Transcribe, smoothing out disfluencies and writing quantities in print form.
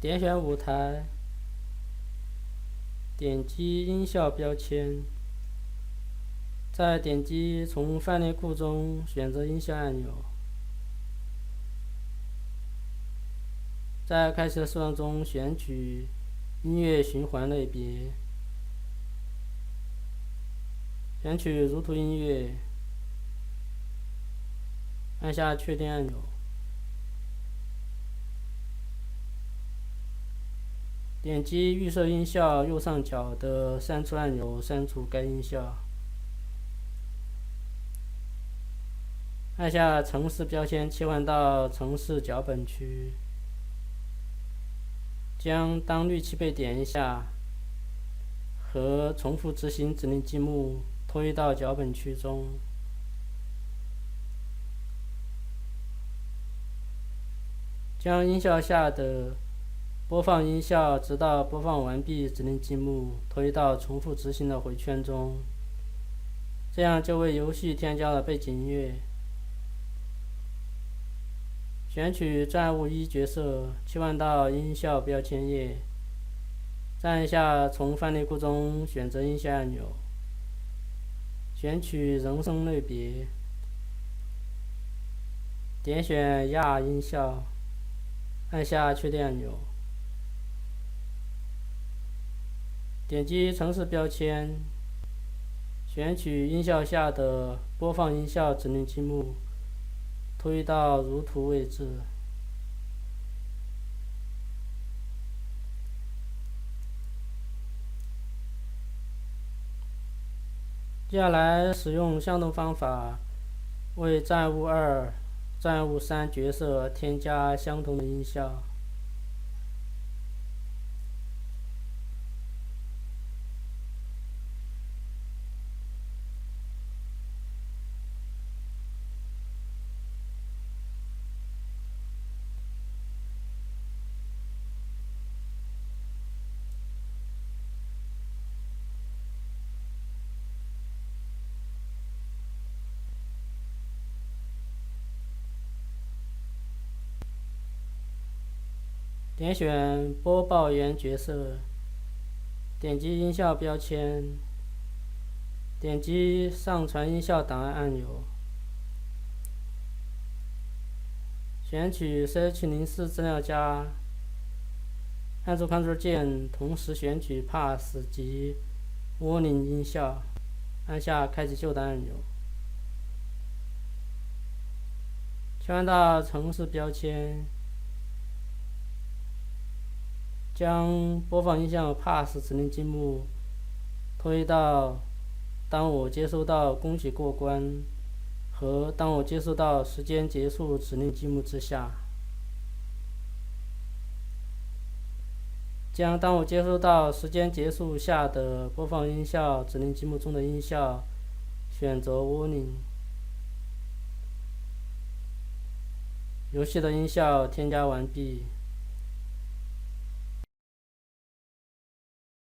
点选舞台，点击音效标签，再点击从范例库中选择音效按钮。在开启的视窗中选取音乐循环类别，选取如图音乐，按下确定按钮。点击预设音效右上角的删除按钮，删除该音效。按下程式标签切换到程式脚本区，将当滤器被点一下和重复执行指令积木推到脚本区中。将音效下的播放音效直到播放完毕指令积木推到重复执行的回圈中，这样就为游戏添加了背景音乐。选取站务1角色，切换到音效标签页，再按下从范例库中选择音效按钮，选取人声类别，点选亚音效，按下确定按钮。点击程式标签，选取音效下的播放音效指令积木，推到如图位置。接下来使用相同方法为站务2、站务3角色添加相同的音效。点选播报员角色，点击音效标签，点击上传音效档案按钮，选取 CH04 资料夹，按住 Ctrl 键，同时选取 Pass 及 Warning 音效，按下开启旧档按钮。切换到程式标签，将播放音效 Pass 指令积木推到当我接收到恭喜过关和当我接收到时间结束指令积木之下。将当我接收到时间结束下的播放音效指令积木中的音效选择 Warning。游戏的音效添加完毕。